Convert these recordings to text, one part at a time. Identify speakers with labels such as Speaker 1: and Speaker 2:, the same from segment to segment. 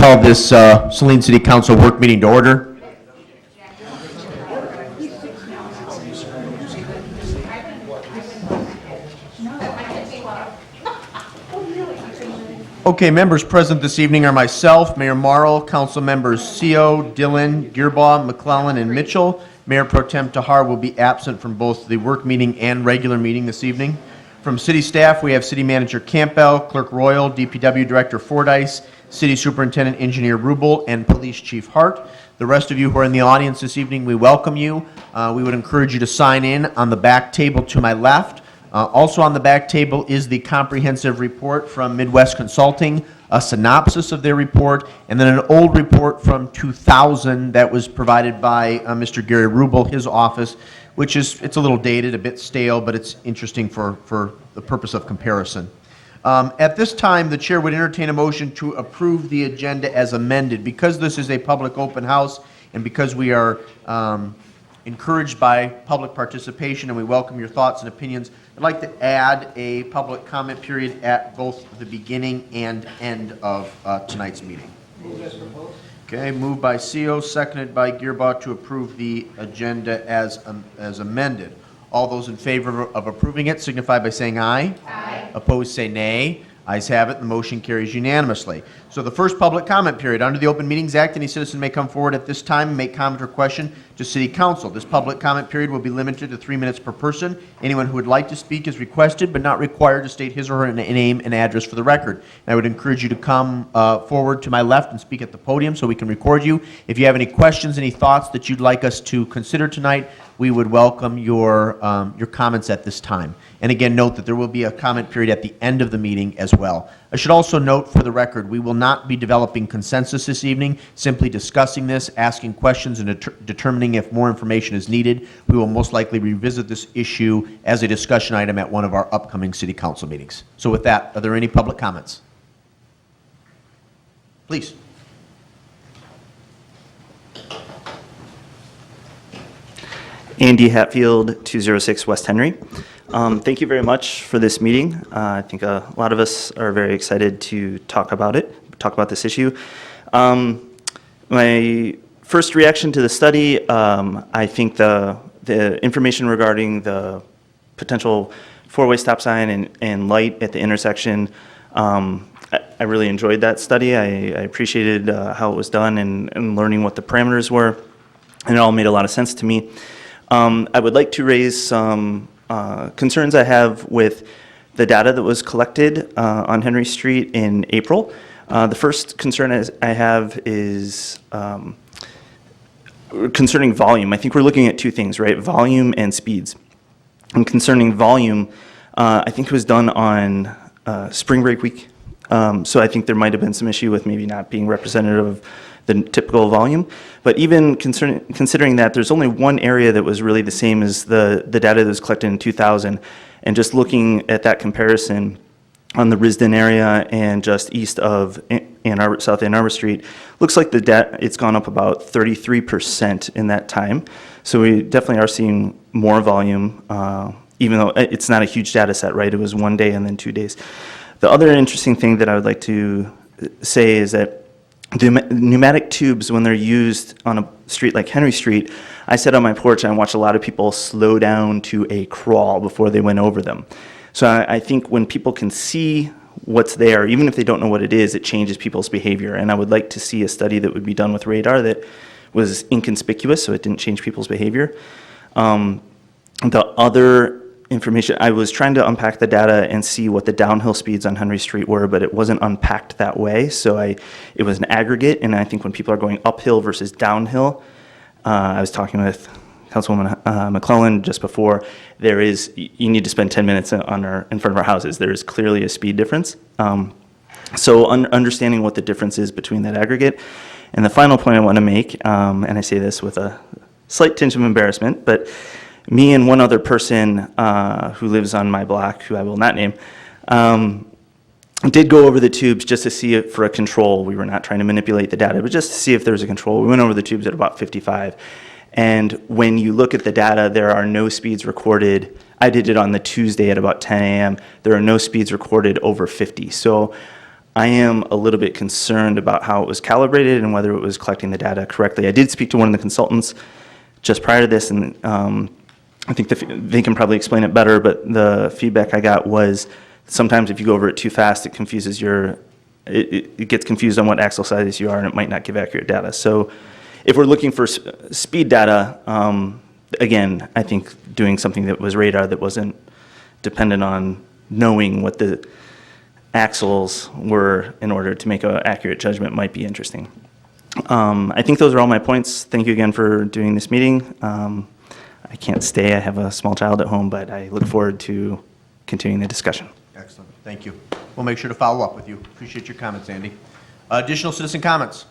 Speaker 1: call this Saline City Council work meeting to order. Okay, members present this evening are myself, Mayor Marl, council members CO, Dillon, Gearbaugh, McClellan, and Mitchell. Mayor Pro Tem Tahar will be absent from both the work meeting and regular meeting this evening. From city staff, we have City Manager Campbell, Clerk Royal, DPW Director Fordyce, City Superintendent Engineer Rubel, and Police Chief Hart. The rest of you who are in the audience this evening, we welcome you. We would encourage you to sign in on the back table to my left. Also on the back table is the comprehensive report from Midwest Consulting, a synopsis of their report, and then an old report from 2000 that was provided by Mr. Gary Rubel, his office, which is, it's a little dated, a bit stale, but it's interesting for the purpose of comparison. At this time, the chair would entertain a motion to approve the agenda as amended. Because this is a public open house and because we are encouraged by public participation and we welcome your thoughts and opinions, I'd like to add a public comment period at both the beginning and end of tonight's meeting.
Speaker 2: Move as proposed.
Speaker 1: Okay, moved by CO, seconded by Gearbaugh to approve the agenda as amended. All those in favor of approving it signify by saying aye. Aye. Opposed, say nay. Ayes have it. The motion carries unanimously. So the first public comment period. Under the Open Meetings Act, any citizen may come forward at this time and make comment or question to City Council. This public comment period will be limited to 3 minutes per person. Anyone who would like to speak is requested but not required to state his or her name and address for the record. And I would encourage you to come forward to my left and speak at the podium so we can record you. If you have any questions, any thoughts that you'd like us to consider tonight, we would welcome your comments at this time. And again, note that there will be a comment period at the end of the meeting as well. I should also note for the record, we will not be developing consensus this evening, simply discussing this, asking questions, and determining if more information is needed. We will most likely revisit this issue as a discussion item at one of our upcoming City Council meetings. So with that, are there any public comments? Please.
Speaker 3: Andy Hatfield, 206 West Henry. Thank you very much for this meeting. I think a lot of us are very excited to talk about this issue. My first reaction to the study, I think the information regarding the potential four-way stop sign and light at the intersection, I really enjoyed that study. I appreciated how it was done and learning what the parameters were, and it all made a lot of sense to me. I would like to raise some concerns I have with the data that was collected on Henry Street in April. The first concern I have is concerning volume. I think we're looking at two things, right? Volume and speeds. And concerning volume, I think it was done on spring break week. So I think there might have been some issue with maybe not being representative of the typical volume. But even considering that, there's only one area that was really the same as the data that was collected in 2000. And just looking at that comparison on the Risden area and just east of South Ann Arbor Street, looks like it's gone up about 33% in that time. So we definitely are seeing more volume, even though it's not a huge data set, right? It was 1 day and then 2 days. The other interesting thing that I would like to say is that the pneumatic tubes, when they're used on a street like Henry Street, I sat on my porch and I watched a lot of people slow down to a crawl before they went over them. So I think when people can see what's there, even if they don't know what it is, it changes people's behavior. And I would like to see a study that would be done with radar that was inconspicuous, so it didn't change people's behavior. The other information, I was trying to unpack the data and see what the downhill speeds on Henry Street were, but it wasn't unpacked that way. So it was an aggregate, and I think when people are going uphill versus downhill, I was talking with Councilwoman McClellan just before, you need to spend 10 minutes in front of our houses. There is clearly a speed difference. So understanding what the difference is between that aggregate. And the final point I want to make, and I say this with a slight tinge of embarrassment, but me and one other person who lives on my block, who I will not name, did go over the tubes just to see it for a control. We were not trying to manipulate the data, but just to see if there was a control. We went over the tubes at about 55. And when you look at the data, there are no speeds recorded. I did it on the Tuesday at about 10 a.m. There are no speeds recorded over 50. So I am a little bit concerned about how it was calibrated and whether it was collecting the data correctly. I did speak to one of the consultants just prior to this, and I think they can probably explain it better, but the feedback I got was sometimes if you go over it too fast, it confuses it gets confused on what axle size you are, and it might not give accurate data. So if we're looking for speed data, again, I think doing something that was radar that wasn't dependent on knowing what the axles were in order to make an accurate judgment might be interesting. I think those are all my points. Thank you again for doing this meeting. I can't stay. I have a small child at home, but I look forward to continuing the discussion.
Speaker 1: Excellent. Thank you. We'll make sure to follow up with you. Appreciate your comments, Andy. Additional citizen comments?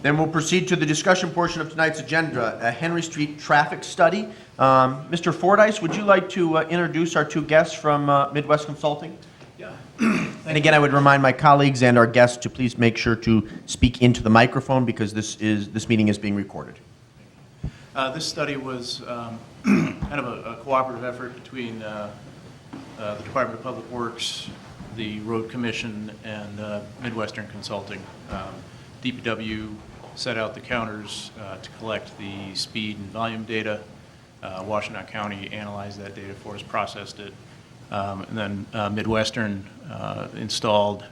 Speaker 1: Then we'll proceed to the discussion portion of tonight's agenda, a Henry Street traffic study. Mr. Fordyce, would you like to introduce our two guests from Midwest Consulting?
Speaker 2: Yeah.
Speaker 1: And again, I would remind my colleagues and our guests to please make sure to speak into the microphone because this meeting is being recorded.
Speaker 2: This study was kind of a cooperative effort between the Department of Public Works, the Road Commission, and Midwestern Consulting. DPW set out the counters to collect the speed and volume data. Washtenaw County analyzed that data for us, processed it, and then Midwestern installed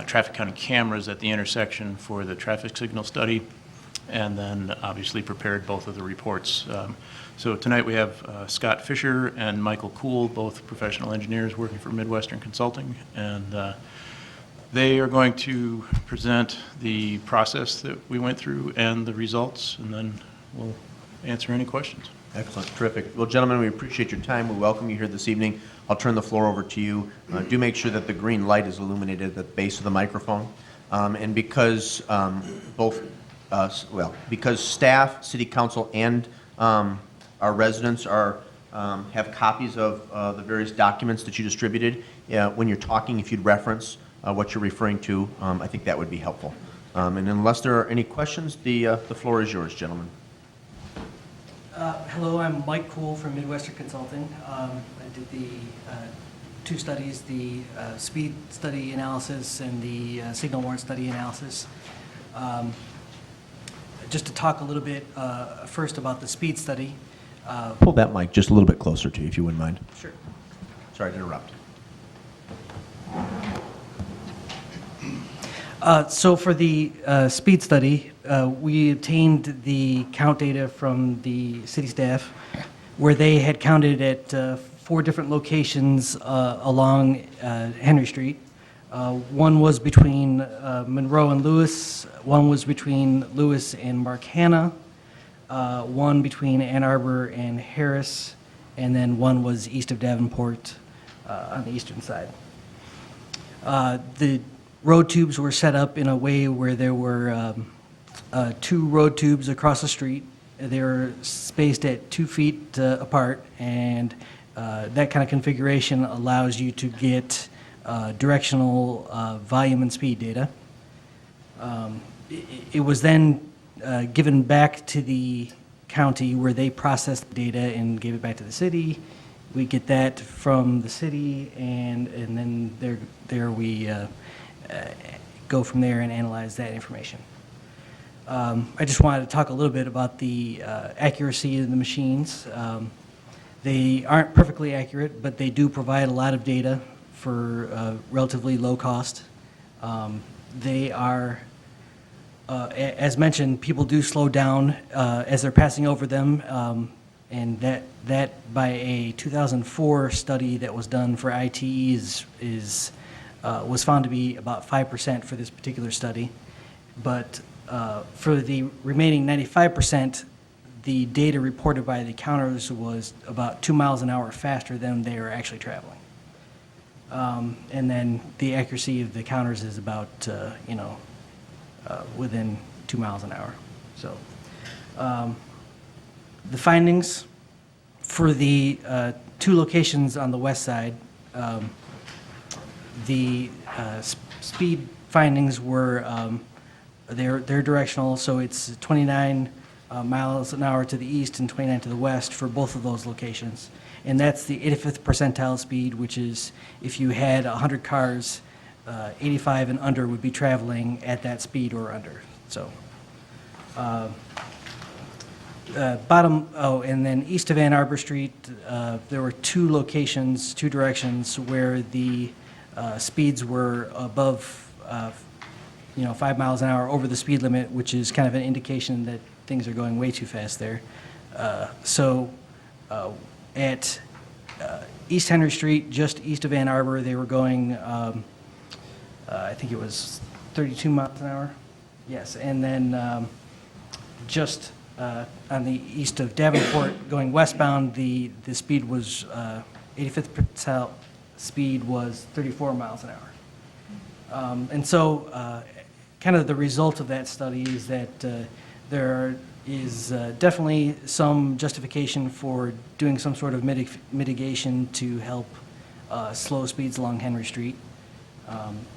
Speaker 2: traffic counting cameras at the intersection for the traffic signal study, and then obviously prepared both of the reports. So tonight we have Scott Fisher and Michael Kuhl, both professional engineers working for Midwestern Consulting, and they are going to present the process that we went through and the results, and then we'll answer any questions.
Speaker 1: Excellent, terrific. Well, gentlemen, we appreciate your time. We welcome you here this evening. I'll turn the floor over to you. Do make sure that the green light is illuminated at the base of the microphone. And because because staff, city council, and our residents have copies of the various documents that you distributed, when you're talking, if you'd reference what you're referring to, I think that would be helpful. And unless there are any questions, the floor is yours, gentlemen.
Speaker 4: Hello, I'm Mike Kuhl from Midwestern Consulting. I did the two studies, the speed study analysis and the signal warrant study analysis. Just to talk a little bit first about the speed study.
Speaker 1: Pull that mic just a little bit closer to you, if you wouldn't mind.
Speaker 4: Sure.
Speaker 1: Sorry to interrupt.
Speaker 4: So for the speed study, we obtained the count data from the city staff where they had counted at 4 different locations along Henry Street. One was between Monroe and Lewis, one was between Lewis and Marcana, one between Ann Arbor and Harris, and then one was east of Davenport on the eastern side. The road tubes were set up in a way where there were 2 road tubes across the street. They were spaced at 2 feet apart, and that kind of configuration allows you to get directional volume and speed data. It was then given back to the county where they processed the data and gave it back to the city. We get that from the city, and then there we go from there and analyze that information. I just wanted to talk a little bit about the accuracy of the machines. They aren't perfectly accurate, but they do provide a lot of data for relatively low cost. They are, as mentioned, people do slow down as they're passing over them, and that by a 2004 study that was done for ITE was found to be about 5% for this particular study. But for the remaining 95%, the data reported by the counters was about 2 miles an hour faster than they were actually traveling. And then the accuracy of the counters is about, within 2 miles an hour. So the findings for the 2 locations on the west side, the speed findings were, they're directional, so it's 29 miles an hour to the east and 29 to the west for both of those locations. And that's the 85th percentile speed, which is if you had 100 cars 85 and under would be traveling at that speed or under. So, and then east of Ann Arbor Street, there were two locations, two directions where the speeds were above, 5 miles an hour over the speed limit, which is kind of an indication that things are going way too fast there. At East Henry Street, just east of Ann Arbor, they were going, I think it was 32 miles an hour. Yes, and then just on the east of Davenport, going westbound, the speed was 85th percentile speed was 34 miles an hour. And so kind of the result of that study is that there is definitely some justification for doing some sort of mitigation to help slow speeds along Henry Street.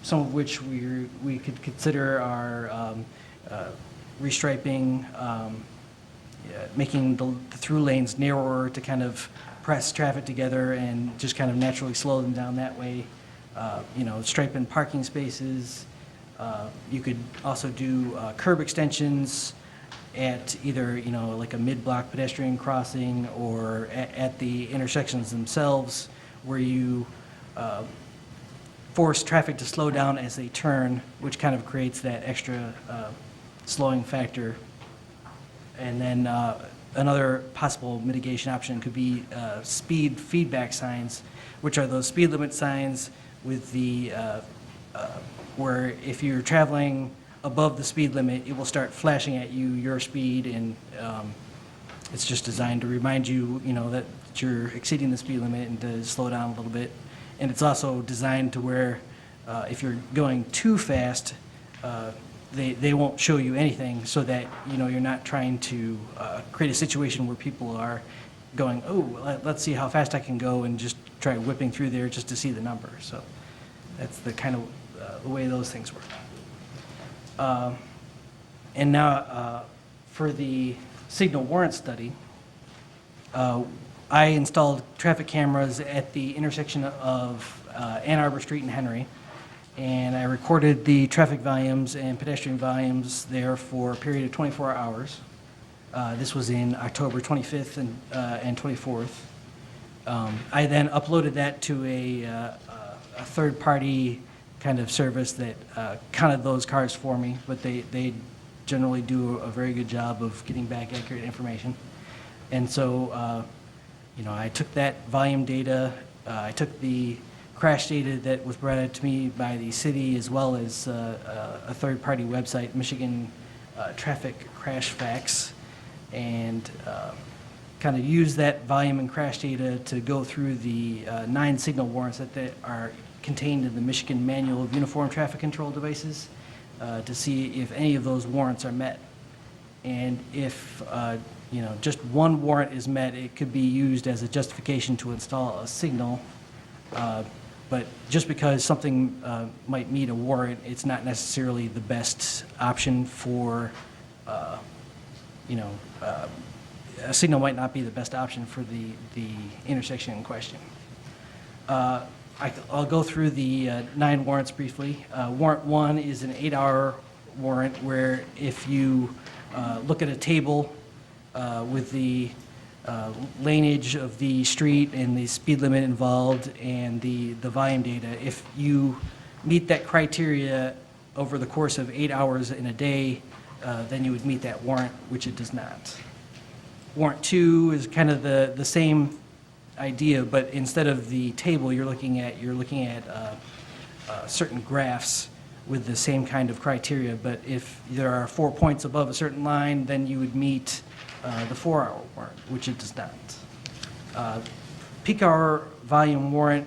Speaker 4: Some of which we could consider are restriping, making the through lanes narrower to kind of press traffic together and just kind of naturally slow them down that way. Striping parking spaces. You could also do curb extensions at either, like a mid-block pedestrian crossing or at the intersections themselves where you force traffic to slow down as they turn, which kind of creates that extra slowing factor. And then another possible mitigation option could be speed feedback signs, which are those speed limit signs with the, where if you're traveling above the speed limit, it will start flashing at you your speed, and it's just designed to remind you, that you're exceeding the speed limit and to slow down a little bit. And it's also designed to where if you're going too fast, they won't show you anything, so that you're not trying to create a situation where people are going, oh, let's see how fast I can go, and just try whipping through there just to see the number. So that's the kind of the way those things work. And now for the signal warrant study, I installed traffic cameras at the intersection of Ann Arbor Street and Henry, and I recorded the traffic volumes and pedestrian volumes there for a period of 24 hours. This was in October 25th and 24th. I then uploaded that to a third-party kind of service that counted those cars for me, but they generally do a very good job of getting back accurate information. And so, I took that volume data, I took the crash data that was provided to me by the city, as well as a third-party website, Michigan Traffic Crash Facts, and kind of used that volume and crash data to go through the 9 signal warrants that are contained in the Michigan Manual of Uniform Traffic Control Devices to see if any of those warrants are met. And if just one warrant is met, it could be used as a justification to install a signal. But just because something might meet a warrant, it's not necessarily the best option for, a signal might not be the best option for the intersection in question. I'll go through the 9 warrants briefly. Warrant 1 is an 8-hour warrant where if you look at a table with the laneage of the street and the speed limit involved and the volume data, if you meet that criteria over the course of 8 hours in a day, then you would meet that warrant, which it does not. Warrant 2 is kind of the same idea, but instead of the table, you're looking at certain graphs with the same kind of criteria. But if there are 4 points above a certain line, then you would meet the 4-hour warrant, which it does not. Peak hour volume warrant,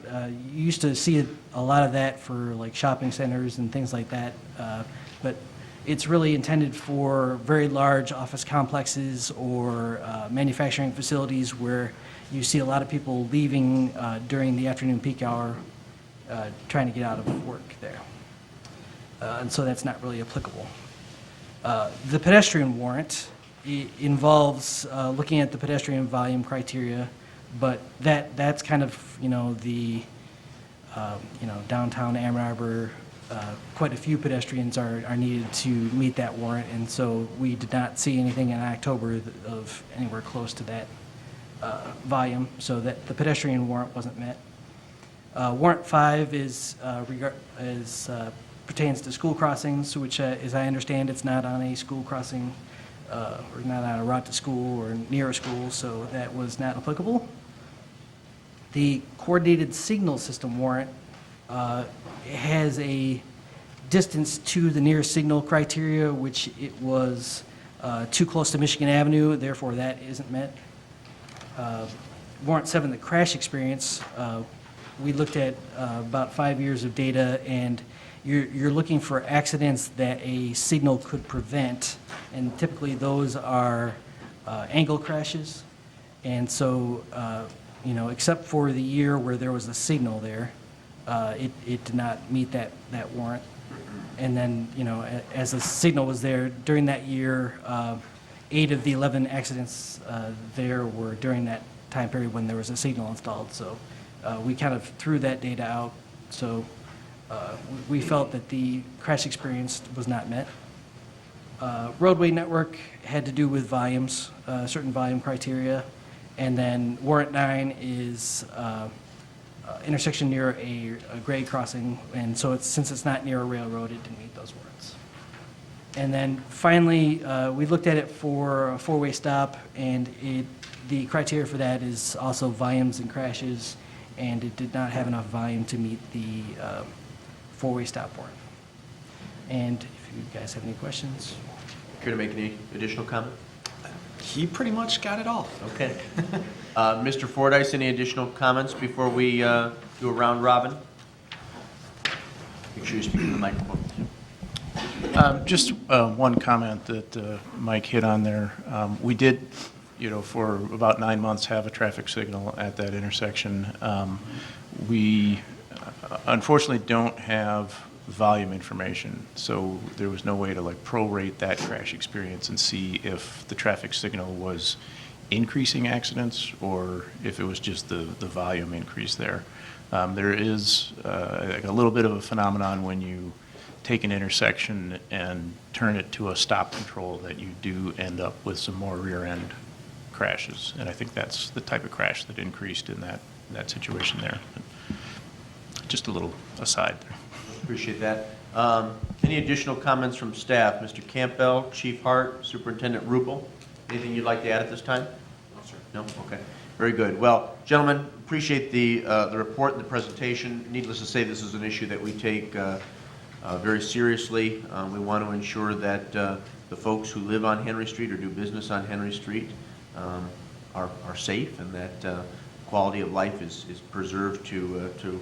Speaker 4: you used to see a lot of that for like shopping centers and things like that, but it's really intended for very large office complexes or manufacturing facilities where you see a lot of people leaving during the afternoon peak hour trying to get out of work there. And so that's not really applicable. The pedestrian warrant involves looking at the pedestrian volume criteria, but that's kind of, the, downtown Ann Arbor quite a few pedestrians are needed to meet that warrant, and so we did not see anything in October of anywhere close to that volume, so that the pedestrian warrant wasn't met. Warrant 5 pertains to school crossings, which, as I understand, it's not on a school crossing or not on a route to school or near a school, so that was not applicable. The coordinated signal system warrant has a distance to the nearest signal criteria, which it was too close to Michigan Avenue, therefore that isn't met. Warrant 7, the crash experience, we looked at about 5 years of data, and you're looking for accidents that a signal could prevent, and typically those are angle crashes. And so, except for the year where there was a signal there, it did not meet that warrant. And then, as the signal was there during that year, 8 of the 11 accidents there were during that time period when there was a signal installed. So we kind of threw that data out. So we felt that the crash experience was not met. Roadway network had to do with volumes, certain volume criteria. And then warrant 9 is intersection near a grade crossing, and so since it's not near a railroad, it didn't meet those warrants. And then finally, we looked at it for a four-way stop, and the criteria for that is also volumes and crashes, and it did not have enough volume to meet the four-way stop warrant. And if you guys have any questions.
Speaker 1: Care to make any additional comment?
Speaker 5: He pretty much got it all.
Speaker 1: Okay. Mr. Fordyce, any additional comments before we do a round robin? Make sure you speak in the microphone.
Speaker 2: Just one comment that Mike hit on there. We did, for about 9 months have a traffic signal at that intersection. We unfortunately don't have volume information, so there was no way to prorate that crash experience and see if the traffic signal was increasing accidents or if it was just the volume increase there. There is a little bit of a phenomenon when you take an intersection and turn it to a stop control that you do end up with some more rear end crashes, and I think that's the type of crash that increased in that situation there. Just a little aside there.
Speaker 1: Appreciate that. Any additional comments from staff? Mr. Campbell, Chief Hart, Superintendent Rupel, anything you'd like to add at this time? No, sir. No? Okay. Very good. Well, gentlemen, appreciate the report and the presentation. Needless to say, this is an issue that we take very seriously. We want to ensure that the folks who live on Henry Street or do business on Henry Street are safe, and that quality of life is preserved to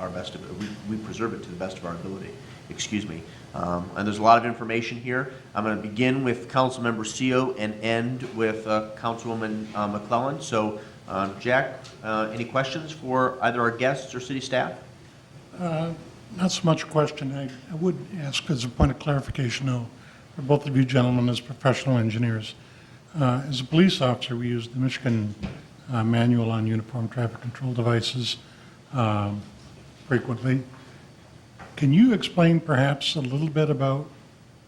Speaker 1: our best of it. We preserve it to the best of our ability. Excuse me. And there's a lot of information here. I'm going to begin with Councilmember CO and end with Councilwoman McClellan. So, Jack, any questions for either our guests or city staff?
Speaker 6: Not so much a question. I would ask as a point of clarification, though, for both of you gentlemen as professional engineers. As a police officer, we use the Michigan Manual on Uniform Traffic Control Devices frequently. Can you explain perhaps a little bit about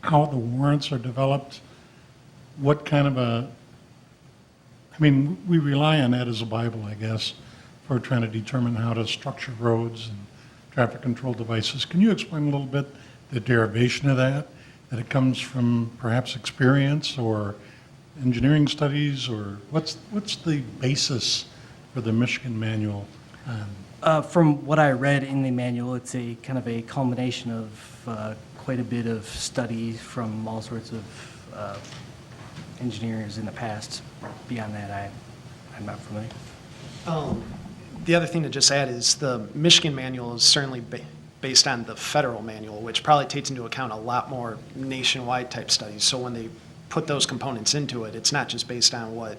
Speaker 6: how the warrants are developed? What kind of we rely on that as a Bible, I guess, for trying to determine how to structure roads and traffic control devices. Can you explain a little bit the derivation of that it comes from perhaps experience or engineering studies, or what's the basis for the Michigan Manual?
Speaker 4: From what I read in the manual, it's a kind of a culmination of quite a bit of study from all sorts of engineers in the past. Beyond that, I'm not familiar.
Speaker 5: The other thing to just add is the Michigan manual is certainly based on the federal manual, which probably takes into account a lot more nationwide type studies. So when they put those components into it, it's not just based on what,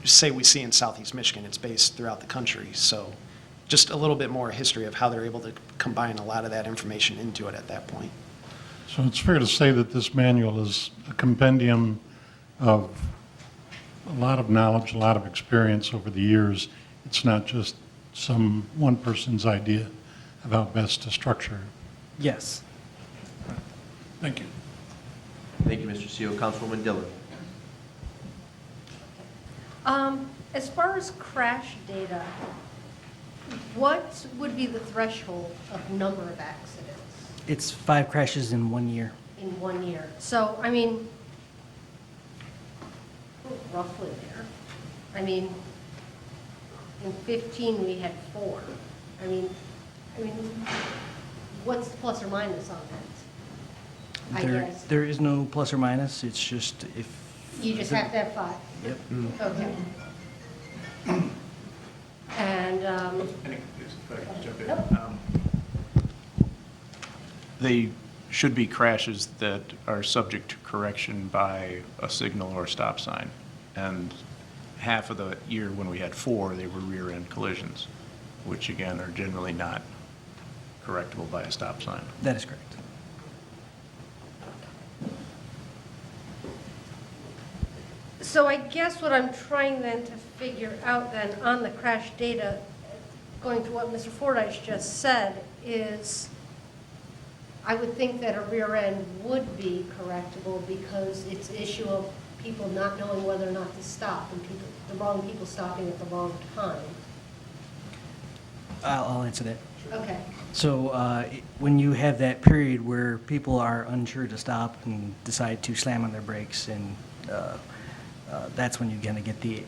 Speaker 5: say, we see in Southeast Michigan. It's based throughout the country. So just a little bit more history of how they're able to combine a lot of that information into it at that point.
Speaker 6: So it's fair to say that this manual is a compendium of a lot of knowledge, a lot of experience over the years. It's not just some one person's idea of how best to structure
Speaker 4: Yes.
Speaker 6: Thank you.
Speaker 1: Thank you, Mr. CO. Councilwoman Dillon.
Speaker 7: As far as crash data, what would be the threshold of number of accidents
Speaker 4: It's 5 crashes in 1 year.
Speaker 7: in 1 year? So, I mean, roughly there. I mean, in 15, we had 4. I mean, what's the plus or minus on that? I guess.
Speaker 4: There is no plus or minus, it's just if.
Speaker 7: You just have to have 5?
Speaker 4: Yep.
Speaker 7: Okay. And,
Speaker 2: If I could jump in.
Speaker 7: Yep.
Speaker 2: They should be crashes that are subject to correction by a signal or a stop sign. And half of the year when we had 4, they were rear-end collisions, which again are generally not correctable by a stop sign.
Speaker 4: That is correct.
Speaker 7: so I guess what I'm trying then to figure out then on the crash data, going to what Mr. Fordyce just said, is I would think that a rear end would be correctable because it's an issue of people not knowing whether or not to stop and the wrong people stopping at the wrong time.
Speaker 4: I'll answer that.
Speaker 7: Okay.
Speaker 4: So when you have that period where people are unsure to stop and decide to slam on their brakes, and that's when you're going to get the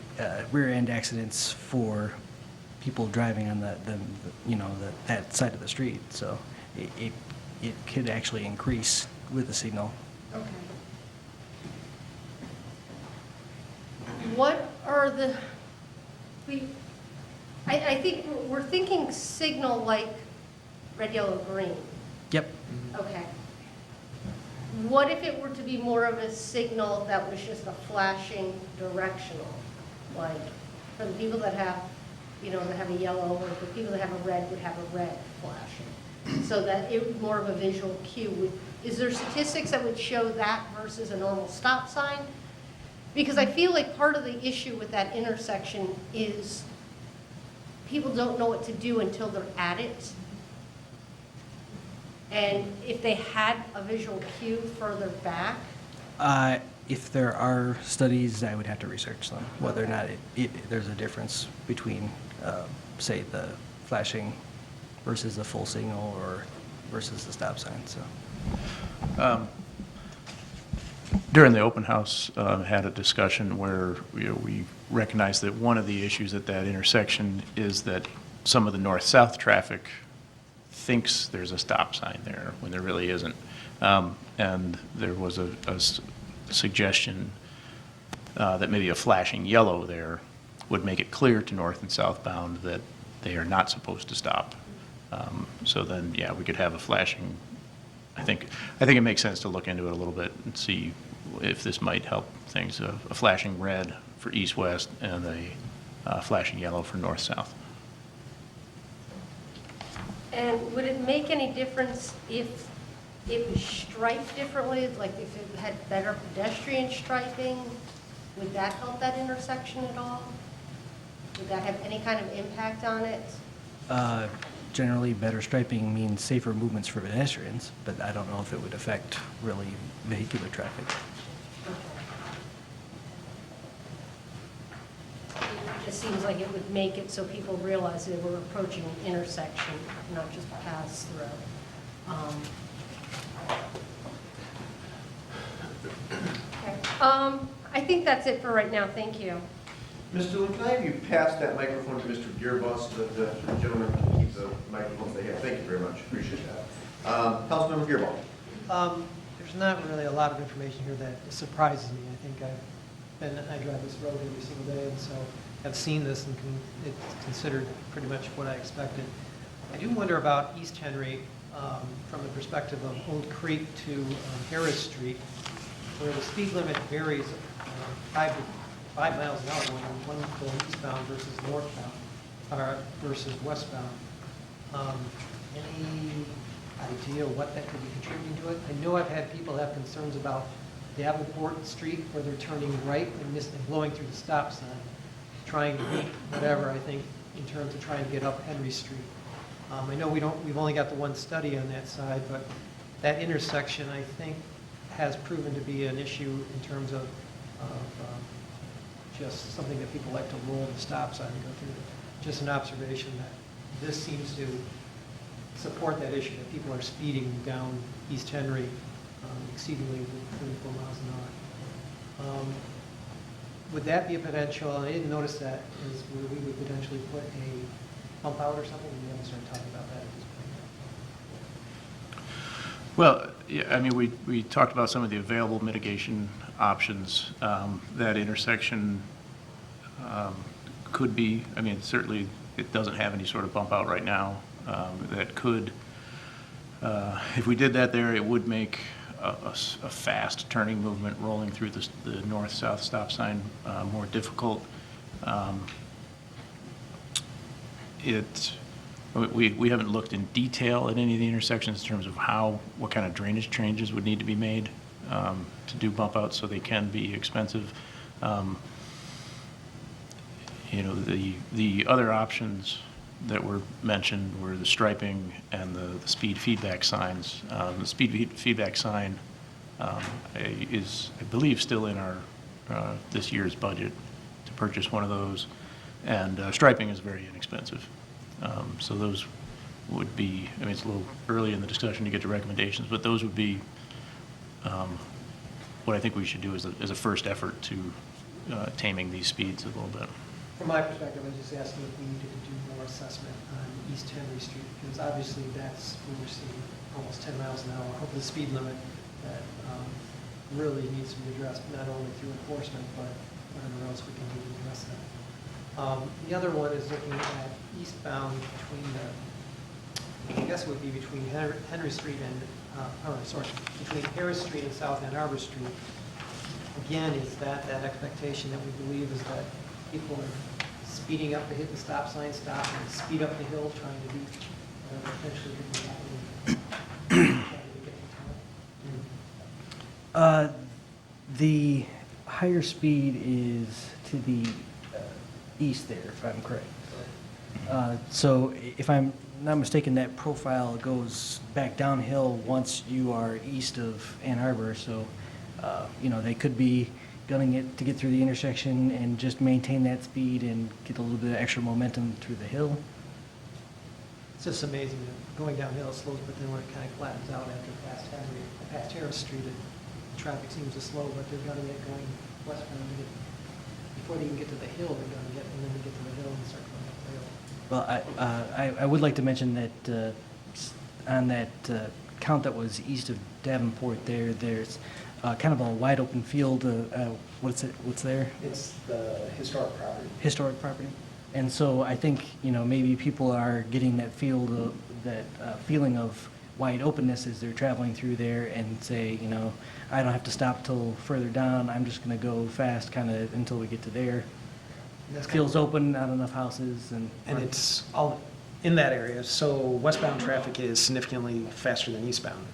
Speaker 4: rear end accidents for people driving on that side of the street. So it could actually increase with the signal.
Speaker 7: Okay. What are I think we're thinking signal like red, yellow, green.
Speaker 4: Yep.
Speaker 7: Okay. What if it were to be more of a signal that was just a flashing directional? Like for the people that have, that have a yellow, or the people that have a red would have a red flashing. So that it was more of a visual cue. Is there statistics that would show that versus a normal stop sign? Because I feel like part of the issue with that intersection is people don't know what to do until they're at it. And if they had a visual cue further back,
Speaker 4: If there are studies, I would have to research them, whether or not there's a difference between, say, the flashing versus the full signal or versus the stop sign. So.
Speaker 2: During the open house, had a discussion where we recognized that one of the issues at that intersection is that some of the north-south traffic thinks there's a stop sign there when there really isn't. And there was a suggestion that maybe a flashing yellow there would make it clear to north and southbound that they are not supposed to stop. So then, yeah, we could have a flashing. I think it makes sense to look into it a little bit and see if this might help things. A flashing red for east-west and a flashing yellow for north-south.
Speaker 7: and would it make any difference if it was striped differently, like if it had better pedestrian striping? Would that help that intersection at all? Would that have any kind of impact on it?
Speaker 4: Generally, better striping means safer movements for pedestrians, but I don't know if it would affect really vehicular traffic.
Speaker 7: It just seems like it would make it so people realize they were approaching an intersection, not just pass through. Okay. I think that's it for right now. Thank you.
Speaker 1: Mr. Dillon, can I have you pass that microphone to Mr. Gearboss so that the gentleman can keep the microphones they have? Thank you very much. Appreciate that. Councilmember Gearboss.
Speaker 8: There's not really a lot of information here that surprises me. I think I drive this road every single day, and so I've seen this, and it's considered pretty much what I expected. I do wonder about East Henry from the perspective of Old Creek to Harris Street, where the speed limit varies 5 miles an hour going eastbound versus northbound, or versus westbound. Any idea what that could be contributing to it? I know I've had people have concerns about Davenport Street where they're turning right and blowing through the stop sign, trying to beat whatever, I think, in terms of trying to get up Henry Street. I know we've only got the one study on that side, but that intersection, I think, has proven to be an issue in terms of just something that people like to roll the stop sign and go through. Just an observation that this seems to support that issue, that people are speeding down East Henry exceedingly with 24 miles an hour. Would that be a potential, I didn't notice that, is where we would potentially put a pump out or something? We haven't started talking about that at this point.
Speaker 2: Well, yeah, I mean, we talked about some of the available mitigation options. That intersection could be, I mean, certainly it doesn't have any sort of bump out right now. That could, if we did that there, it would make a fast turning movement rolling through the north-south stop sign more difficult. We haven't looked in detail at any of the intersections in terms of what kind of drainage changes would need to be made to do bump outs so they can be expensive. You know, the other options that were mentioned were the striping and the speed feedback signs. The speed feedback sign is, I believe, still in our this year's budget to purchase one of those, and striping is very inexpensive. So those would be, I mean, it's a little early in the discussion to get to recommendations, but those would be what I think we should do as a first effort to taming these speeds a little bit.
Speaker 8: From my perspective, I was just asking if we needed to do more assessment on East Henry Street, because obviously that's where we're seeing almost 10 miles an hour over the speed limit that really needs to be addressed, not only through enforcement, but whatever else we can do to address that. The other one is looking at eastbound between I guess it would be between Henry Street and, between Harris Street and South Ann Arbor Street. Again, is that expectation that we believe is that people are speeding up to hit the stop sign, stop, and speed up the hill, trying to do whatever potentially could be happening.
Speaker 4: The higher speed is to the east there, if I'm correct. So if I'm not mistaken, that profile goes back downhill once you are east of Ann Arbor. So, you know, they could be gunning it to get through the intersection and just maintain that speed and get a little bit of extra momentum through the hill.
Speaker 8: It's just amazing that going downhill slows, but then when it kind of flattens out after past Harris Street, traffic seems to slow, but they're gunning it going westbound to get, before they even get to the hill, they're gunning it, and then they get to the hill and start going up the hill.
Speaker 4: Well, I would like to mention that on that count that was east of Davenport there's kind of a wide open field. What's there?
Speaker 5: It's the historic property.
Speaker 4: Historic property. And so I think, you know, maybe people are getting that feeling of wide openness as they're traveling through there and say, you know, I don't have to stop till further down. I'm just going to go fast kind of until we get to there. Feels open, not enough houses. And
Speaker 5: it's all in that area. So westbound traffic is significantly faster than eastbound.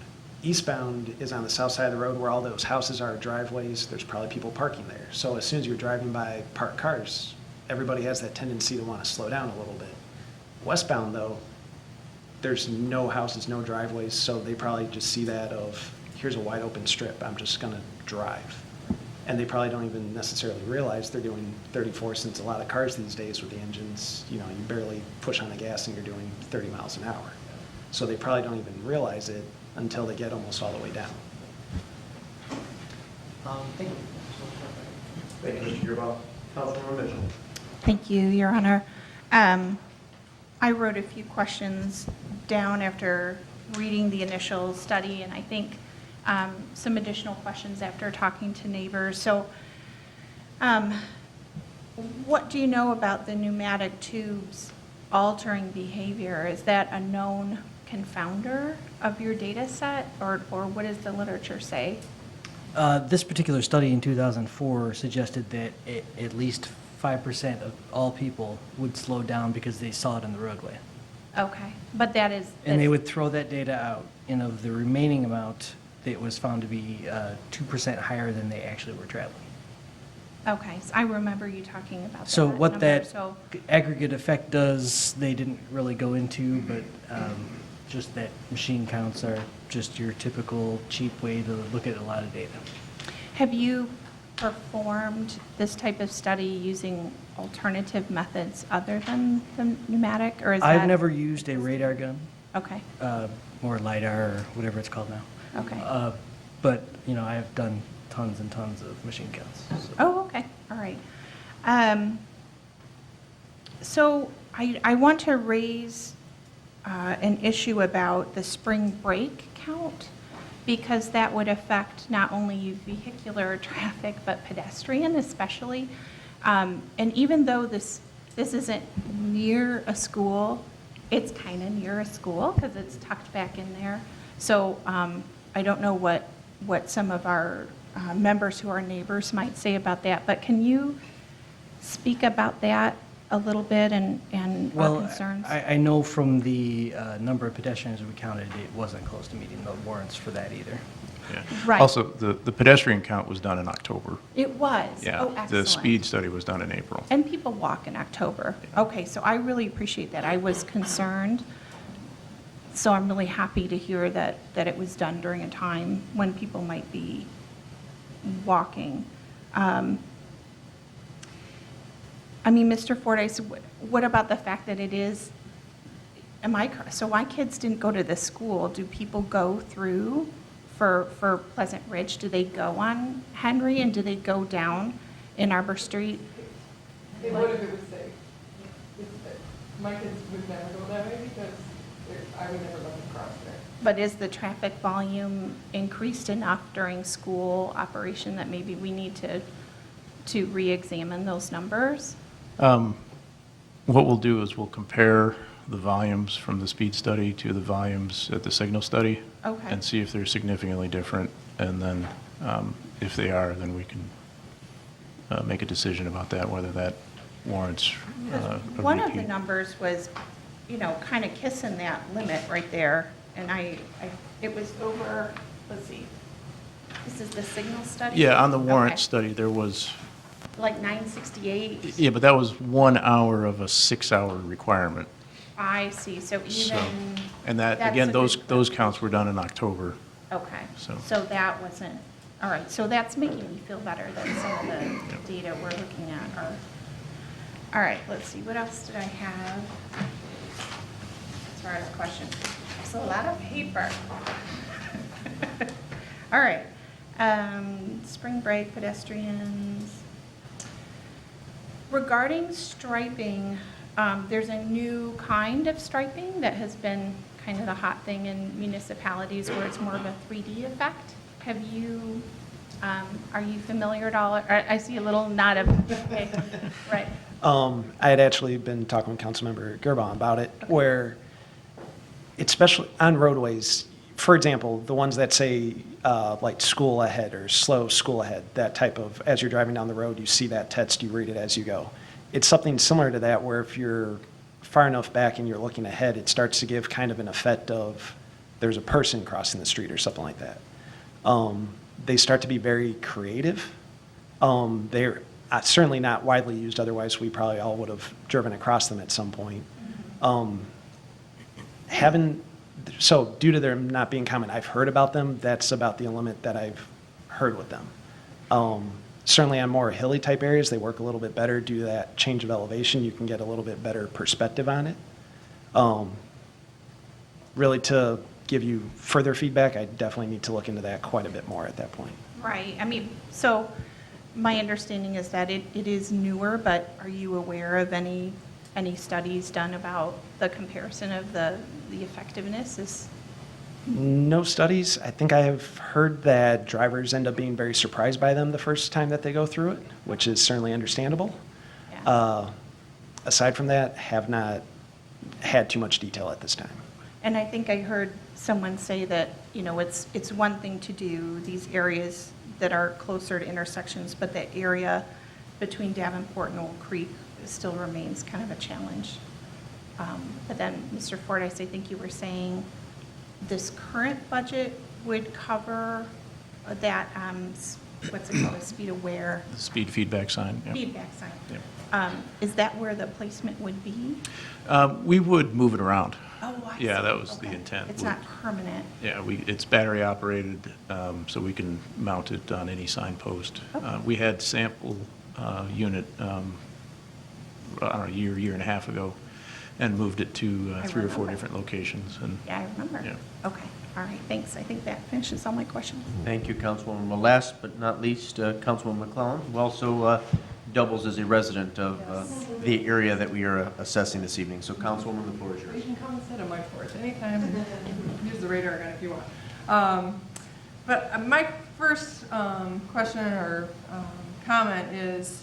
Speaker 5: Eastbound is on the south side of the road where all those houses are, driveways. There's probably people parking there. So as soon as you're driving by parked cars, everybody has that tendency to want to slow down a little bit. Westbound, though, there's no houses, no driveways, so they probably just see that of, here's a wide open strip, I'm just going to drive. And they probably don't even necessarily realize they're doing 34, since a lot of cars these days with the engines, you know, you barely push on the gas and you're doing 30 miles an hour. So they probably don't even realize it until they get almost all the way down.
Speaker 8: Thank you.
Speaker 1: Thank you, Mr. Gearbaugh. Councilmember Mitchell.
Speaker 9: Thank you, Your Honor. I wrote a few questions down after reading the initial study, and I think some additional questions after talking to neighbors. So what do you know about the pneumatic tubes altering behavior? Is that a known confounder of your data set, or what does the literature say?
Speaker 4: This particular study in 2004 suggested that at least 5% of all people would slow down because they saw it in the roadway.
Speaker 9: Okay, but that is...
Speaker 4: And they would throw that data out, and of the remaining amount, it was found to be 2% higher than they actually were traveling.
Speaker 9: Okay, so I remember you talking about that.
Speaker 4: So what
Speaker 9: number,
Speaker 4: that
Speaker 9: so-
Speaker 4: aggregate effect does, they didn't really go into, but just that machine counts are just your typical cheap way to look at a lot of data.
Speaker 9: Have you performed this type of study using alternative methods other than the pneumatic, or is that?
Speaker 4: I've never used a radar gun,
Speaker 9: Okay,
Speaker 4: or LiDAR, or whatever it's called now.
Speaker 9: okay.
Speaker 4: But, you know, I have done tons and tons of machine counts. So.
Speaker 9: Oh, okay, all right. So I want to raise an issue about the spring break count, because that would affect not only vehicular traffic, but pedestrian especially. And even though this isn't near a school, it's kind of near a school because it's tucked back in there. So I don't know what some of our members who are neighbors might say about that, but can you speak about that a little bit and our concerns?
Speaker 4: I know from the number of pedestrians we counted, it wasn't close to meeting the warrants for that either.
Speaker 2: Yeah.
Speaker 9: Right.
Speaker 2: Also, the pedestrian count was done in October.
Speaker 9: It was?
Speaker 2: Yeah.
Speaker 9: Oh, excellent.
Speaker 2: The speed study was done in April.
Speaker 9: And people walk in October. Okay, so I really appreciate that. I was concerned, so I'm really happy to hear that it was done during a time when people might be walking. I mean, Mr. Fordyce, what about the fact that it is, so my kids didn't go to this school. Do people go through for Pleasant Ridge? Do they go on Henry, and do they go down in Arbor Street?
Speaker 10: They would if it was safe. My kids would never go that way because I would never let them cross there.
Speaker 9: But is the traffic volume increased enough during school operation that maybe we need to re-examine those numbers?
Speaker 2: What we'll do is we'll compare the volumes from the speed study to the volumes at the signal study.
Speaker 9: Okay.
Speaker 2: And see if they're significantly different. And then if they are, then we can make a decision about that, whether that warrants a
Speaker 9: One of the
Speaker 2: repeat.
Speaker 9: numbers was, kind of kissing that limit right there. And it was over, let's see, this is the signal study?
Speaker 2: Yeah, on the warrant
Speaker 9: Okay.
Speaker 2: study, there was,
Speaker 9: Like 968?
Speaker 2: yeah, but that was 1 hour of a 6-hour requirement.
Speaker 9: I see, so
Speaker 2: So,
Speaker 9: even.
Speaker 2: and that,
Speaker 9: that's
Speaker 2: again,
Speaker 9: a
Speaker 2: those
Speaker 9: good-
Speaker 2: counts were done in October.
Speaker 9: Okay,
Speaker 2: So-
Speaker 9: so that wasn't, all right, so that's making me feel better that some of the data we're looking at are, all right, let's see, what else did I have as far as questions? It's a lot of paper. All right, spring break pedestrians. Regarding striping, there's a new kind of striping that has been kind of the hot thing in municipalities where it's more of a 3D effect. Have you, are you familiar at all? Or I see a little nod of, okay, right.
Speaker 5: I had actually been talking with Councilmember Gerbach about it, where especially on roadways, for example, the ones that say like school ahead or slow school ahead, that type of, as you're driving down the road, you see that text, you read it as you go. It's something similar to that where if you're far enough back and you're looking ahead, it starts to give kind of an effect of there's a person crossing the street or something like that. They start to be very creative. They're certainly not widely used, otherwise we probably all would have driven across them at some point. So due to them not being common, I've heard about them. That's about the limit that I've heard with them. Certainly on more hilly type areas, they work a little bit better due to that change of elevation. You can get a little bit better perspective on it. Really to give you further feedback, I definitely need to look into that quite a bit more at that point.
Speaker 9: Right, I mean, so my understanding is that it is newer, but are you aware of any studies done about the comparison of the effectiveness? Is
Speaker 5: No studies. I think I have heard that drivers end up being very surprised by them the first time that they go through it, which is certainly understandable.
Speaker 9: Yeah.
Speaker 5: Aside from that, have not had too much detail at this time.
Speaker 9: And I think I heard someone say that, it's one thing to do these areas that are closer to intersections, but the area between Davenport and Old Creek still remains kind of a challenge. But then, Mr. Fordyce, I think you were saying this current budget would cover that what's it called, a speed aware
Speaker 2: The speed feedback sign, yeah.
Speaker 9: feedback sign.
Speaker 2: Yeah.
Speaker 9: Is that where the placement would be?
Speaker 2: We would move it around.
Speaker 9: Oh, I
Speaker 2: Yeah,
Speaker 9: see.
Speaker 2: that was the
Speaker 9: Okay.
Speaker 2: intent.
Speaker 9: It's not permanent.
Speaker 2: Yeah, it's battery operated, so we can mount it on any signpost.
Speaker 9: Okay.
Speaker 2: We had sample unit, I don't know, a year and a half ago, and moved it to
Speaker 9: I
Speaker 2: 3 or 4
Speaker 9: remember.
Speaker 2: different locations. And
Speaker 9: Yeah, I remember.
Speaker 2: Yeah.
Speaker 9: Okay, all right, thanks. I think that finishes all my questions.
Speaker 1: Thank you, Councilwoman. Well, last but not least, Councilwoman McClellan, who also doubles as a resident of the area that we are assessing this evening. So Councilwoman, the floor is
Speaker 10: You
Speaker 1: yours.
Speaker 10: can come and sit on my porch anytime and use the radar gun if you want. But my first question or comment is,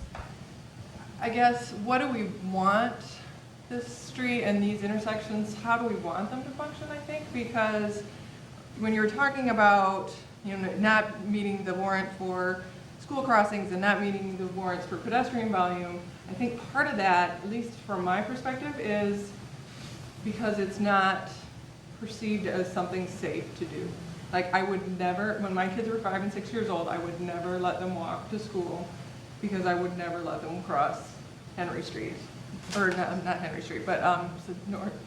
Speaker 10: I guess, what do we want this street and these intersections, how do we want them to function, I think? Because when you're talking about, not meeting the warrant for school crossings and not meeting the warrants for pedestrian volume, I think part of that, at least from my perspective, is because it's not perceived as something safe to do. Like, I would never, when my kids were 5 and 6 years old, I would never let them walk to school because I would never let them cross Henry Street, or not Henry Street, but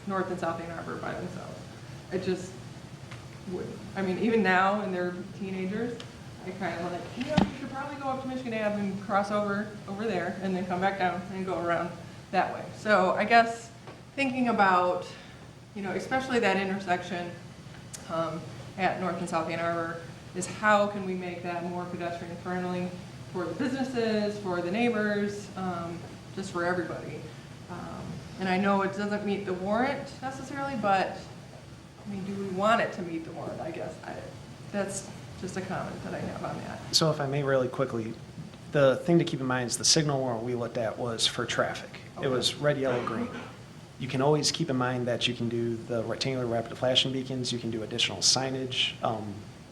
Speaker 10: North and South Ann Arbor by themselves. It just wouldn't. I mean, even now, when they're teenagers, I kind of like, you should probably go up to Michigan Ave and cross over there, and then come back down and go around that way. So I guess thinking about, especially that intersection at North and South Ann Arbor, is how can we make that more pedestrian friendly for the businesses, for the neighbors, just for everybody. And I know it doesn't meet the warrant necessarily, but I mean, do we want it to meet the warrant, I guess? That's just a comment that I have on that.
Speaker 5: So if I may really quickly, the thing to keep in mind is the signal warrant we looked at was for traffic. It was red, yellow, green. You can always keep in mind that you can do the rectangular rapid flashing beacons, you can do additional signage.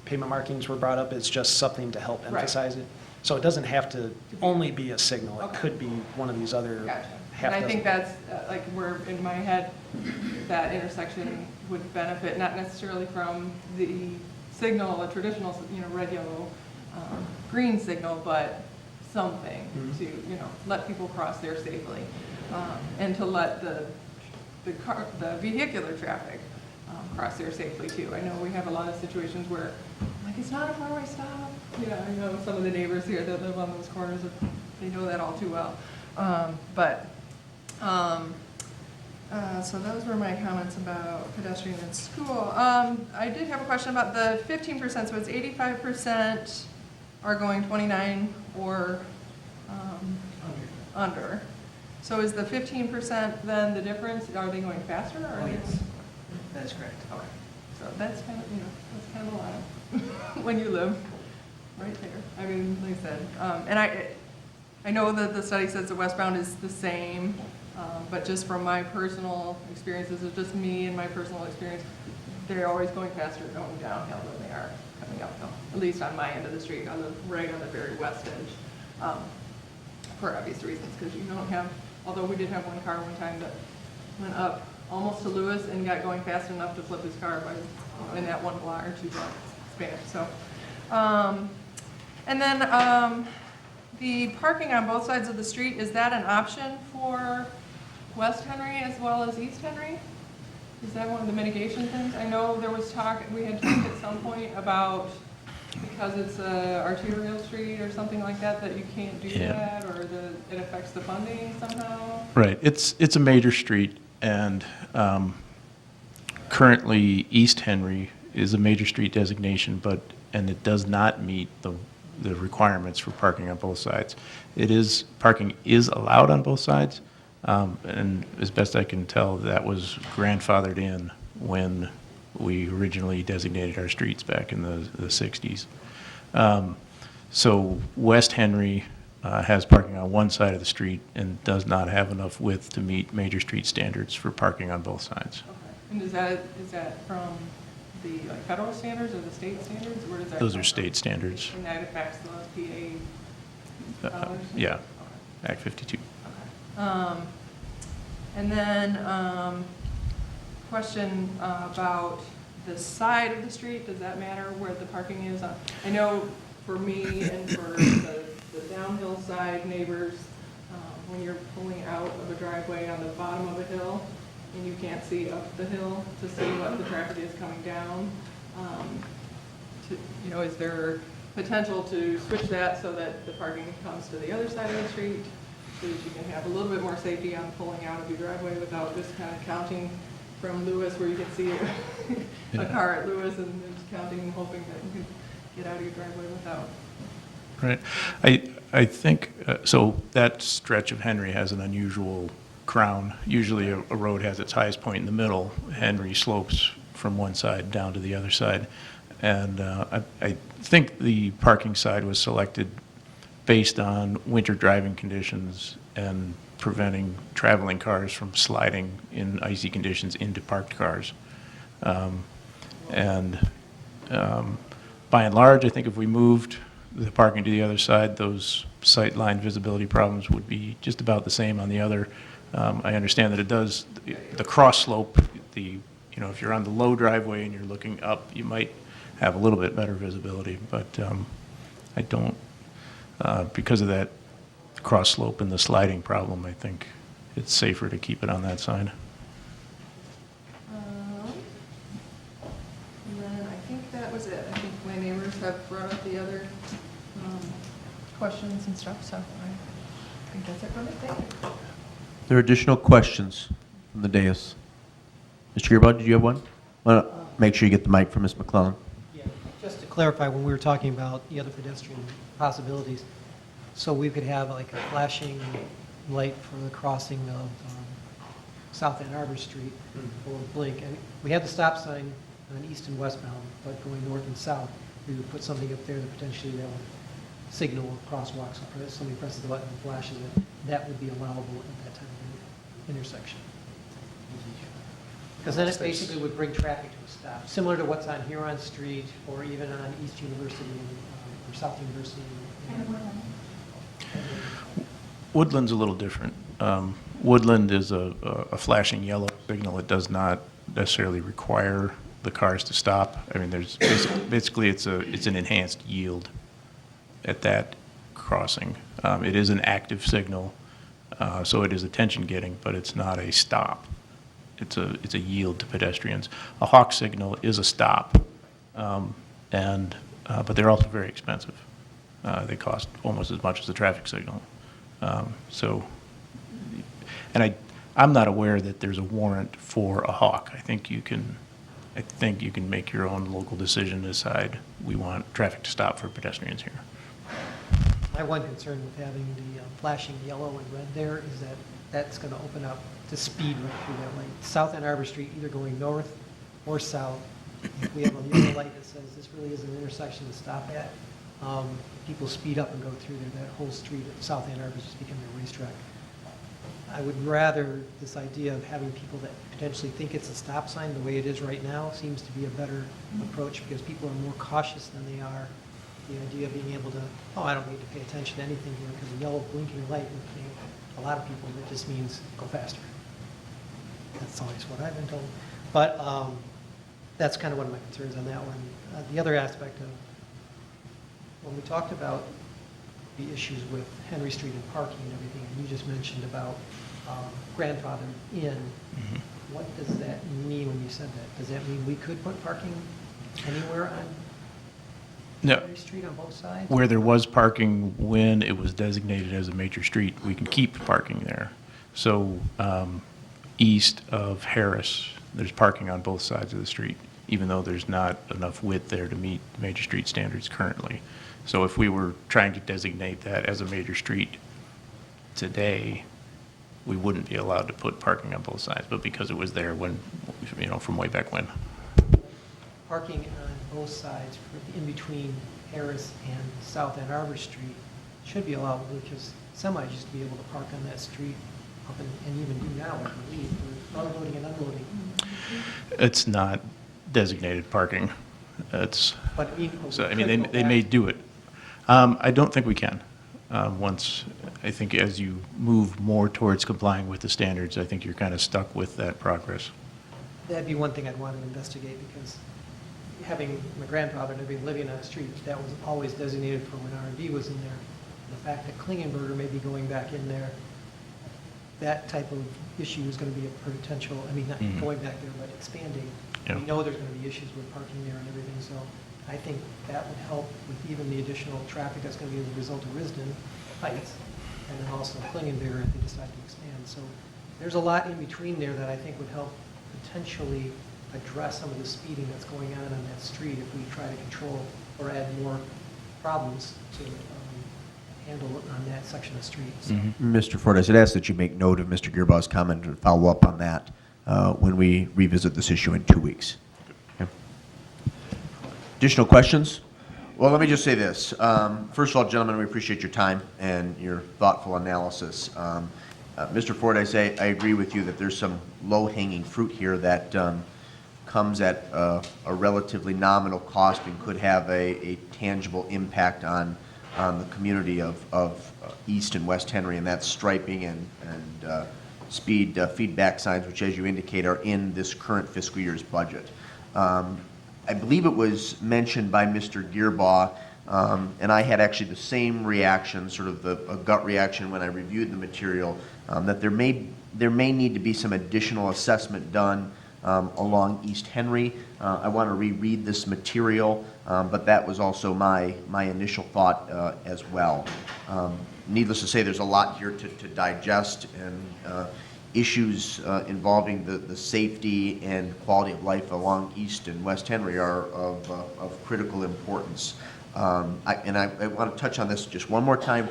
Speaker 5: Pavement markings were brought up as just something to help
Speaker 10: Right.
Speaker 5: emphasize it. So it doesn't have to only be a signal. It
Speaker 10: Okay.
Speaker 5: could be one of these other
Speaker 10: Gotcha.
Speaker 5: half
Speaker 10: And I
Speaker 5: dozen.
Speaker 10: think that's, like, where, in my head, that intersection would benefit, not necessarily from the signal, a traditional, red, yellow, green signal, but something to, let people cross there safely. And to let the vehicular traffic cross there safely too. I know we have a lot of situations where, like, it's not a four-way stop. I know some of the neighbors here that live on those corners, they know that all too well. So those were my comments about pedestrian and school. I did have a question about the 15%, so it's 85% are going 29 or under. So is the 15% then the difference? Are they going faster or?
Speaker 4: Oh, yes, that is correct.
Speaker 10: Okay, so that's kind of, that's kind of a lot when you live right there. I mean, like I said, and I know that the study says the westbound is the same, but just from my personal experiences, it's just me and my personal experience, they're always going faster going downhill than they are coming uphill, at least on my end of the street, right on the very west edge, for obvious reasons, because you don't have, although we did have one car one time that went up almost to Lewis and got going fast enough to flip his car by, in that 1 block or 2 block span. So, and then the parking on both sides of the street, is that an option for West Henry as well as East Henry? Is that one of the mitigation things? I know there was talk, we had talked at some point about, because it's a arterial street or something like that, that you can't do
Speaker 2: Yeah.
Speaker 10: that, or it affects the funding somehow?
Speaker 2: Right, it's a major street, and currently East Henry is a major street designation, and it does not meet the requirements for parking on both sides. Parking is allowed on both sides, and as best I can tell, that was grandfathered in when we originally designated our streets back in the 60s. So West Henry has parking on one side of the street and does not have enough width to meet major street standards for parking on both sides.
Speaker 10: Okay. And is that from the federal standards or the state standards? Where does that
Speaker 2: Those
Speaker 10: come
Speaker 2: are
Speaker 10: from?
Speaker 2: state standards.
Speaker 10: And that affects the PA dollars?
Speaker 2: Yeah,
Speaker 10: Okay.
Speaker 2: Act 52.
Speaker 10: Okay. And then, question about the side of the street, does that matter where the parking is? I know for me and for the downhill side neighbors, when you're pulling out of a driveway on the bottom of a hill and you can't see up the hill to see what the traffic is coming down, is there potential to switch that so that the parking comes to the other side of the street, so that you can have a little bit more safety on pulling out of your driveway without just kind of counting from Lewis, where you can see a car at Lewis and just counting and hoping that you can get out of your driveway without.
Speaker 2: Right. I think, so that stretch of Henry has an unusual crown. Usually a road has its highest point in the middle. Henry slopes from one side down to the other side. And I think the parking side was selected based on winter driving conditions and preventing traveling cars from sliding in icy conditions into parked cars. By and large, I think if we moved the parking to the other side, those sight line visibility problems would be just about the same on the other. I understand that it does, the cross slope, if you're on the low driveway and you're looking up, you might have a little bit better visibility, but I don't, because of that cross slope and the sliding problem, I think it's safer to keep it on that side.
Speaker 10: And then I think that was it. I think my neighbors have brought up the other questions and stuff, so I think that's it for me. Thank you.
Speaker 1: There are additional questions from the dais. Mr. Gearbaugh, did you have one? Make sure you get the mic from Ms. McClellan.
Speaker 8: Yeah, just to clarify, when we were talking about the other pedestrian possibilities, so we could have like a flashing light for the crossing of South Ann Arbor Street or blink. And we have the stop sign on east and westbound, but going north and south, we would put something up there that potentially that would signal a crosswalk. So if somebody presses the button and flashes it, that would be allowable at that type of intersection. Because then it basically would bring traffic to a stop, similar to what's on Huron Street or even on East University or South University.
Speaker 2: Woodland's a little different. Woodland is a flashing yellow signal. It does not necessarily require the cars to stop. I mean, there's basically it's an enhanced yield at that crossing. It is an active signal, so it is attention getting, but it's not a stop. It's a yield to pedestrians. A hawk signal is a stop, but they're also very expensive. They cost almost as much as a traffic signal. I'm not aware that there's a warrant for a hawk. I think you can make your own local decision to decide we want traffic to stop for pedestrians here.
Speaker 8: My one concern with having the flashing yellow and red there is that that's going to open up to speed right through that light. South Ann Arbor Street, either going north or south, if we have a yellow light that says this really is an intersection to stop at, people speed up and go through there. That whole street at South Ann Arbor is just becoming a racetrack. I would rather this idea of having people that potentially think it's a stop sign the way it is right now seems to be a better approach because people are more cautious than they are. The idea of being able to, I don't need to pay attention to anything here because a yellow blinking light would mean a lot of people that just means go faster. That's always what I've been told. But that's kind of one of my concerns on that one. The other aspect of when we talked about the issues with Henry Street and parking and everything, and you just mentioned about grandfather in, what does that mean when you said that? Does that mean we could put parking anywhere on
Speaker 2: No.
Speaker 8: Henry Street on both sides?
Speaker 2: Where there was parking when it was designated as a major street, we can keep parking there. So east of Harris, there's parking on both sides of the street, even though there's not enough width there to meet major street standards currently. So if we were trying to designate that as a major street today, we wouldn't be allowed to put parking on both sides, but because it was there when, from way back when.
Speaker 8: Parking on both sides in between Harris and South Ann Arbor Street should be allowable because semis used to be able to park on that street up and even do now, I believe, for unloading and unloading.
Speaker 2: It's not designated parking. It's,
Speaker 8: But
Speaker 2: they may do it. I don't think we can. I think as you move more towards complying with the standards, I think you're kind of stuck with that progress.
Speaker 8: That'd be one thing I'd want to investigate because having my grandfather and everybody living on a street, that was always designated for when R&D was in there. The fact that Klingenberger may be going back in there, that type of issue is going to be a potential, I mean, not going back there, but expanding.
Speaker 3: Yeah.
Speaker 8: We know there's going to be issues with parking there and everything, so I think that would help with even the additional traffic that's going to be as a result of Risden Heights, and then also Klingenberger if they decide to expand. So there's a lot in between there that I think would help potentially address some of the speeding that's going on that street if we try to control or add more problems to handle on that section of the street. So.
Speaker 1: Mr. Fordyce, I'd ask that you make note of Mr. Gearbaugh's comment and follow up on that when we revisit this issue in 2 weeks. Okay. Additional questions? Well, let me just say this. First of all, gentlemen, we appreciate your time and your thoughtful analysis. Mr. Fordyce, I agree with you that there's some low-hanging fruit here that comes at a relatively nominal cost and could have a tangible impact on the community of East and West Henry, and that's striping and speed feedback signs, which, as you indicate, are in this current fiscal year's budget. I believe it was mentioned by Mr. Gearbaugh, and I had actually the same reaction, sort of a gut reaction when I reviewed the material, that there may need to be some additional assessment done along East Henry. I want to reread this material, but that was also my initial thought as well. Needless to say, there's a lot here to digest, and issues involving the safety and quality of life along East and West Henry are of critical importance. I want to touch on this just one more time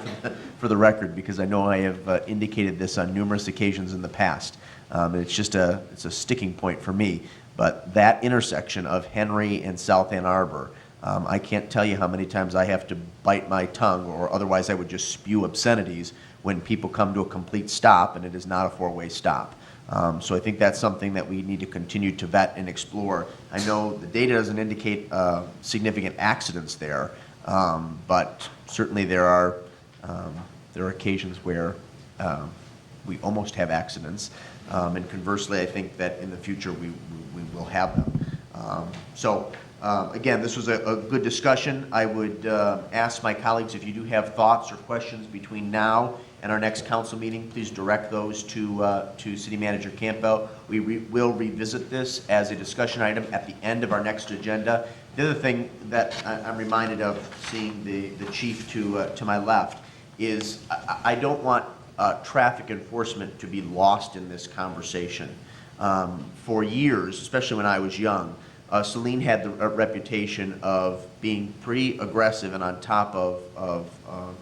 Speaker 1: for the record, because I know I have indicated this on numerous occasions in the past. It's just it's a sticking point for me. But that intersection of Henry and South Ann Arbor, I can't tell you how many times I have to bite my tongue, or otherwise I would just spew obscenities when people come to a complete stop and it is not a four-way stop. So I think that's something that we need to continue to vet and explore. I know the data doesn't indicate significant accidents there, but certainly there are occasions where we almost have accidents, and conversely, I think that in the future we will have them. Again, this was a good discussion. I would ask my colleagues, if you do have thoughts or questions between now and our next council meeting, please direct those to City Manager Campbell. We will revisit this as a discussion item at the end of our next agenda. The other thing that I'm reminded of, seeing the chief to my left, is I don't want traffic enforcement to be lost in this conversation. For years, especially when I was young, Saline had the reputation of being pretty aggressive and on top of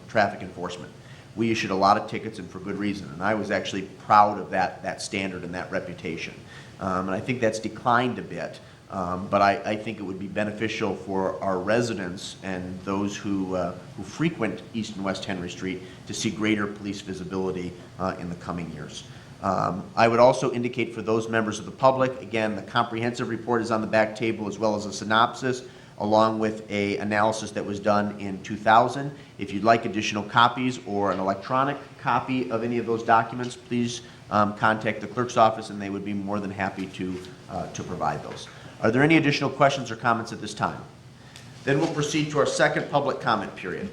Speaker 1: traffic enforcement. We issued a lot of tickets, and for good reason, and I was actually proud of that standard and that reputation. And I think that's declined a bit, but I think it would be beneficial for our residents and those who frequent East and West Henry Street to see greater police visibility in the coming years. I would also indicate for those members of the public, again, the comprehensive report is on the back table, as well as a synopsis, along with an analysis that was done in 2000. If you'd like additional copies or an electronic copy of any of those documents, please contact the clerk's office, and they would be more than happy to provide those. Are there any additional questions or comments at this time? Then we'll proceed to our second public comment period.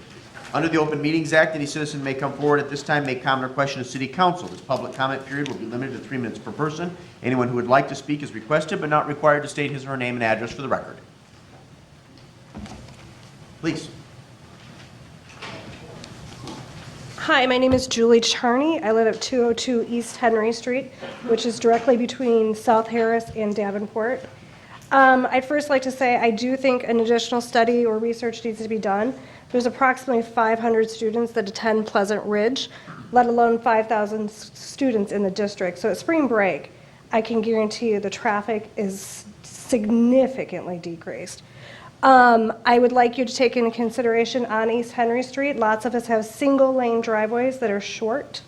Speaker 1: Under the Open Meetings Act, any citizen may come forward at this time, make comment or question to City Council. This public comment period will be limited to 3 minutes per person. Anyone who would like to speak is requested but not required to state his or her name and address for the record. Please.
Speaker 11: Hi, my name is Julie Charney. I live at 202 East Henry Street, which is directly between South Harris and Davenport. I'd first like to say I do think an additional study or research needs to be done. There's approximately 500 students that attend Pleasant Ridge, let alone 5,000 students in the district. So at spring break, I can guarantee you the traffic is significantly decreased. I would like you to take into consideration on East Henry Street, lots of us have single lane driveways that are short.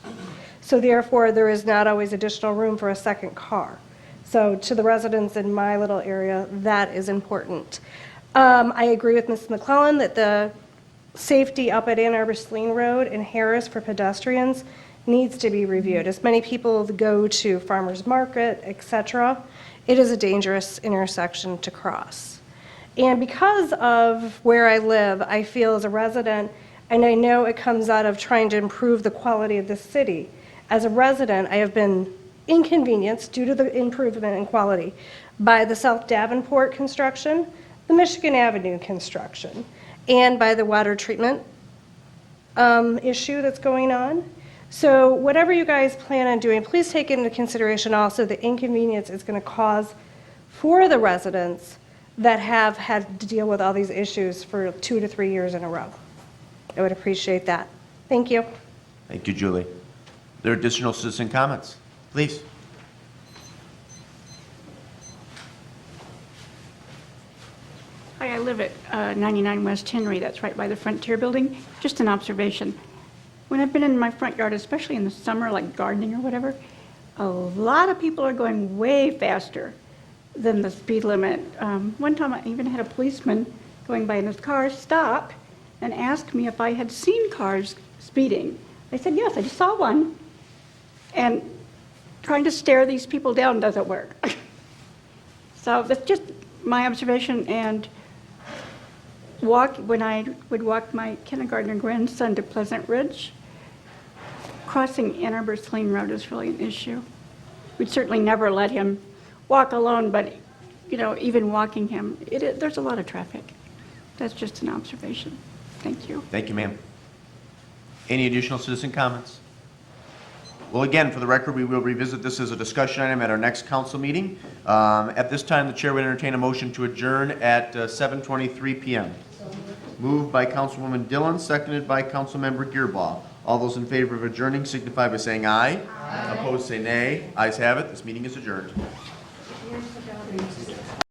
Speaker 11: So therefore, there is not always additional room for a second car. So to the residents in my little area, that is important. I agree with Ms. McClellan that the safety up at Ann Arbor Saline Road and Harris for pedestrians needs to be reviewed. As many people go to farmers market, etc., it is a dangerous intersection to cross. And because of where I live, I feel as a resident, and I know it comes out of trying to improve the quality of the city. As a resident, I have been inconvenienced due to the improvement in quality by the South Davenport construction, the Michigan Avenue construction, and by the water treatment issue that's going on. So whatever you guys plan on doing, please take into consideration also the inconvenience it's going to cause for the residents that have had to deal with all these issues for 2 to 3 years in a row. I would appreciate that. Thank you.
Speaker 1: Thank you, Julie. Are there additional citizen comments? Please.
Speaker 12: Hi, I live at 99 West Henry. That's right by the Frontier Building. Just an observation. When I've been in my front yard, especially in the summer, like gardening or whatever, a lot of people are going way faster than the speed limit. One time I even had a policeman going by in his car stop and ask me if I had seen cars speeding. I said, yes, I just saw one. And trying to stare these people down doesn't work. So that's just my observation. And when I would walk my kindergartner grandson to Pleasant Ridge, crossing Ann Arbor Saline Road is really an issue. We'd certainly never let him walk alone, but even walking him, there's a lot of traffic. That's just an observation. Thank you.
Speaker 1: Thank you, ma'am. Any additional citizen comments? Well, again, for the record, we will revisit this as a discussion item at our next council meeting. At this time, the chair would entertain a motion to adjourn at 7:23 p.m. Moved by Councilwoman Dillon, seconded by Councilmember Gearbaugh. All those in favor of adjourning signify by saying aye. Aye. Opposed, say nay. Ayes have it. This meeting is adjourned.